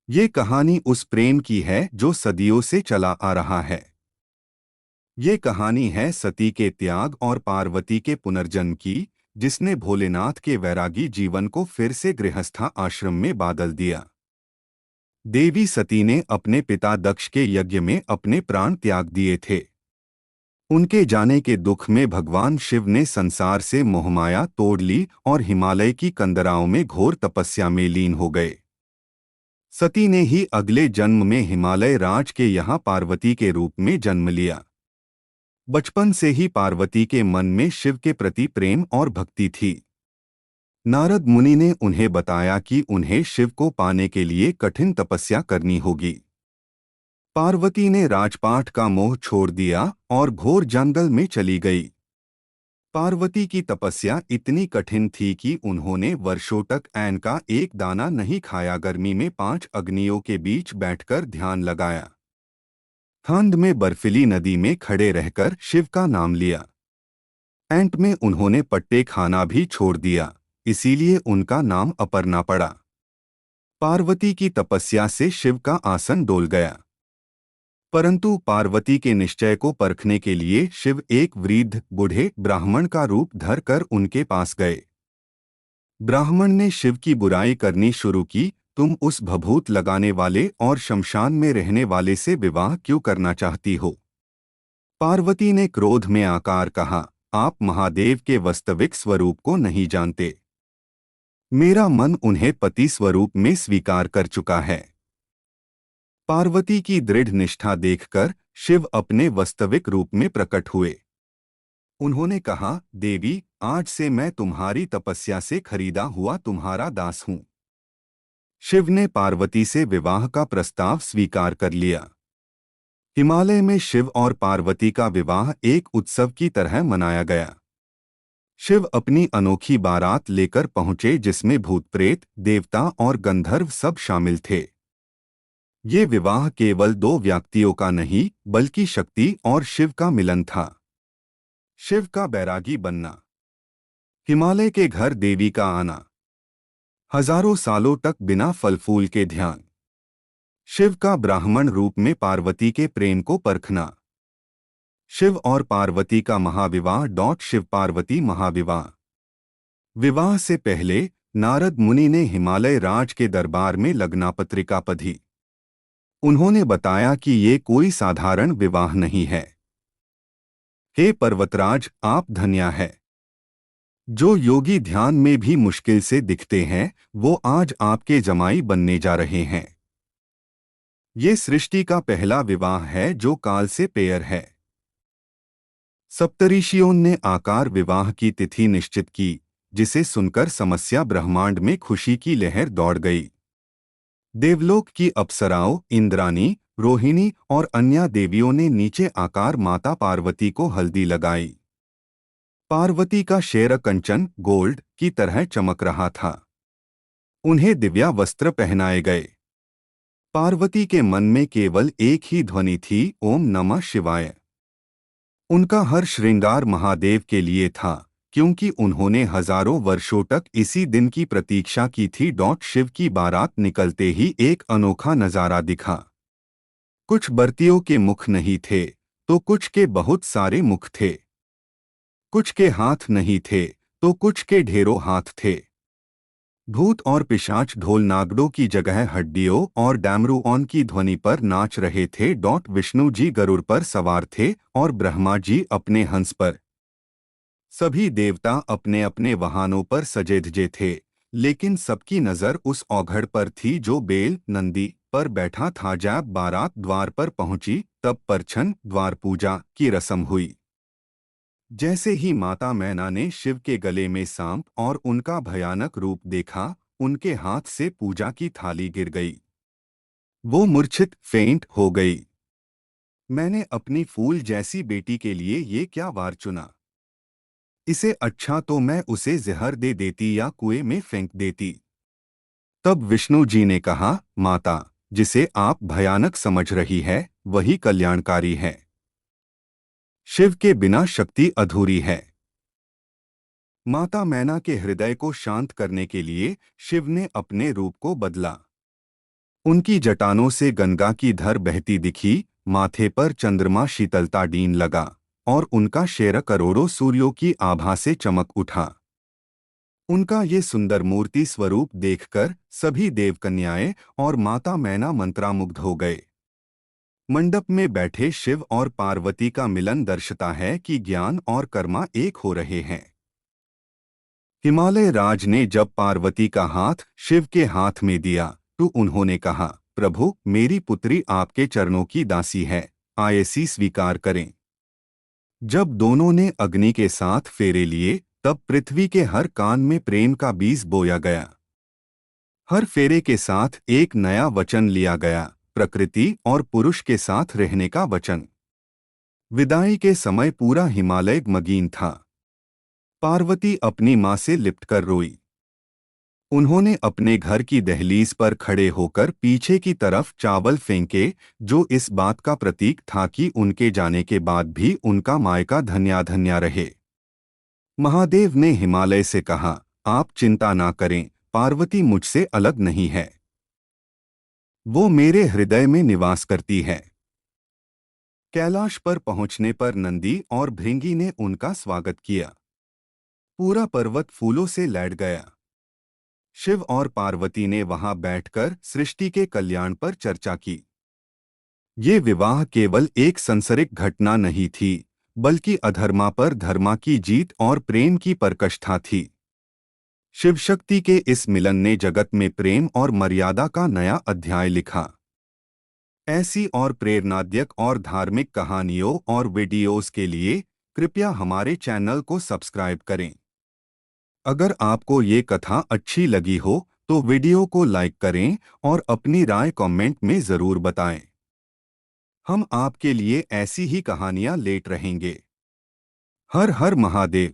ये कहानी उस प्रेम की है जो सदियों से चला आ रहा है। ये कहानी है सती के त्याग और पार्वती के पुनर्जन्म की, जिसने भोलेनाथ के वैरागी जीवन को फिर से गृहस्था आश्रम में बदल दिया। देवी सती ने अपने पिता दक्ष के यज्ञ में अपने प्राण त्याग दिए थे। उनके जाने के दुख में भगवान शिव ने संसार से मोहमाया तोड़ ली और हिमालय की कंदराओं में घोर तपस्या में लीन हो गए। सती ने ही अगले जन्म में हिमालय राज के यहाँ पार्वती के रूप में जन्म लिया। बचपन से ही पार्वती के मन में शिव के प्रति प्रेम और भक्ति थी। नारद मुनि ने उन्हें बताया कि उन्हें शिव को पाने के लिए कठिन तपस्या करनी होगी। पार्वती ने राजपाट का मोह छोड़ दिया और घोर जंगल में चली गई। पार्वती की तपस्या इतनी कठिन थी कि उन्होंने वर्षों तक अन्न का एक दाना नहीं खाया। गर्मी में 5 अग्नियों के बीच बैठकर ध्यान लगाया। ठंड में बर्फीली नदी में खड़े रहकर शिव का नाम लिया। अंत में उन्होंने पट्टे खाना भी छोड़ दिया, इसीलिए उनका नाम अपर्णा पड़ा। पार्वती की तपस्या से शिव का आसन डोल गया। परंतु पार्वती के निश्चय को परखने के लिए शिव एक वृद्ध बूढ़े ब्राह्मण का रूप धरकर उनके पास गए। ब्राह्मण ने शिव की बुराई करनी शुरू की। तुम उस भभूत लगाने वाले और शमशान में रहने वाले से विवाह क्यों करना चाहती हो? पार्वती ने क्रोध में आकर कहा, आप महादेव के वास्तविक स्वरूप को नहीं जानते। मेरा मन उन्हें पति स्वरूप में स्वीकार कर चुका है। पार्वती की दृढ़ निष्ठा देखकर शिव अपने वास्तविक रूप में प्रकट हुए। उन्होंने कहा, देवी, आज से मैं तुम्हारी तपस्या से खरीदा हुआ तुम्हारा दास हूँ। शिव ने पार्वती से विवाह का प्रस्ताव स्वीकार कर लिया। हिमालय में शिव और पार्वती का विवाह एक उत्सव की तरह मनाया गया। शिव अपनी अनोखी बारात लेकर पहुंचे, जिसमें भूत प्रेत, देवता और गंधर्व सब शामिल थे। ये विवाह केवल 2 व्यक्तियों का नहीं, बल्कि शक्ति और शिव का मिलन था। शिव का बैरागी बनना, हिमालय के घर देवी का आना, हजारों सालों तक बिना फल फूल के ध्यान, शिव का ब्राह्मण रूप में पार्वती के प्रेम को परखना, शिव और पार्वती का महाविवाह। शिव पार्वती महाविवाह। विवाह से पहले नारद मुनि ने हिमालय राज के दरबार में लग्नापत्रिका पढ़ी। उन्होंने बताया कि ये कोई साधारण विवाह नहीं है। हे पर्वतराज, आप धन्य है। जो योगी ध्यान में भी मुश्किल से दिखते हैं, वो आज आपके जमाई बनने जा रहे हैं। ये सृष्टि का पहला विवाह है जो काल से पेयर है। सप्तऋषियों ने आकार विवाह की तिथि निश्चित की, जिसे सुनकर समस्या ब्रह्मांड में खुशी की लहर दौड़ गई। देवलोक की अप्सराओं इंद्रानी, रोहिणी और अन्य देवियों ने नीचे आकार माता पार्वती को हल्दी लगाई। पार्वती का शेर कंचन गोल्ड की तरह चमक रहा था। उन्हें दिव्या वस्त्र पहनाए गए। पार्वती के मन में केवल एक ही ध्वनि थी, ओम नमः शिवाय। उनका हर श्रृंगार महादेव के लिए था, क्योंकि उन्होंने हजारों वर्षों तक इसी दिन की प्रतीक्षा की थी। शिव की बारात निकलते ही एक अनोखा नजारा दिखा। कुछ बरतियों के मुख नहीं थे, तो कुछ के बहुत सारे मुख थे। कुछ के हाथ नहीं थे, तो कुछ के ढेरों हाथ थे। भूत और पिशाच ढोल नागड़ों की जगह हड्डियों और डमरुओं की ध्वनि पर नाच रहे थे। विष्णु जी गरुड़ पर सवार थे और ब्रह्मा जी अपने हंस पर। सभी देवता अपने अपने वाहनों पर सजे धजे थे, लेकिन सबकी नजर उस औघड़ पर थी जो बेल नंदी पर बैठा था। जब बारात द्वार पर पहुंची, तब परछन द्वार पूजा की रस्म हुई। जैसे ही माता मैना ने शिव के गले में सांप और उनका भयानक रूप देखा, उनके हाथ से पूजा की थाली गिर गई। वो मूर्छित फेंट हो गई। मैंने अपनी फूल जैसी बेटी के लिए ये क्या वार चुना? इसे अच्छा तो मैं उसे जहर दे देती या कुएं में फेंक देती। तब विष्णु जी ने कहा, माता, जिसे आप भयानक समझ रही है, वही कल्याणकारी है। शिव के बिना शक्ति अधूरी है। माता मैना के हृदय को शांत करने के लिए शिव ने अपने रूप को बदला। उनकी जटानों से गंगा की धर बहती दिखी, माथे पर चंद्रमा शीतलता डीन लगा और उनका शेर करोड़ों सूर्यों की आभा से चमक उठा। उनका ये सुंदर मूर्ति स्वरूप देखकर सभी देवकन्याएं और माता मैना मंत्रामुग्ध हो गए। मंडप में बैठे शिव और पार्वती का मिलन दर्शाता है कि ज्ञान और कर्मा एक हो रहे हैं। हिमालय राज ने जब पार्वती का हाथ शिव के हाथ में दिया तो उन्होंने कहा, प्रभु, मेरी पुत्री आपके चरणों की दासी है, आयसी स्वीकार करें। जब दोनों ने अग्नि के साथ फेरे लिए तब पृथ्वी के हर कान में प्रेम का बीज बोया गया। हर फेरे के साथ एक नया वचन लिया गया, प्रकृति और पुरुष के साथ रहने का वचन। विदाई के समय पूरा हिमालय मगीन था। पार्वती अपनी मां से लिपटकर रोई। उन्होंने अपने घर की दहलीज पर खड़े होकर पीछे की तरफ चावल फेंके, जो इस बात का प्रतीक था कि उनके जाने के बाद भी उनका मायका धन्या रहे। महादेव ने हिमालय से कहा, आप चिंता ना करें, पार्वती मुझसे अलग नहीं है। वो मेरे हृदय में निवास करती है। कैलाश पर पहुंचने पर नंदी और भृंगी ने उनका स्वागत किया। पूरा पर्वत फूलों से लैट गया। शिव और पार्वती ने वहां बैठकर सृष्टि के कल्याण पर चर्चा की। ये विवाह केवल एक सांसारिक घटना नहीं थी, बल्कि अधर्मा पर धर्मा की जीत और प्रेम की पराकाष्ठा थी। शिव शक्ति के इस मिलन ने जगत में प्रेम और मर्यादा का नया अध्याय लिखा। ऐसी और प्रेरणादायक और धार्मिक कहानियों और वीडियोस के लिए कृपया हमारे चैनल को सब्सक्राइब करें। अगर आपको ये कथा अच्छी लगी हो तो वीडियो को लाइक करें और अपनी राय कमेंट में ज़रूर बताएं। हम आपके लिए ऐसी ही कहानियां लेट रहेंगे। हर हर महादेव।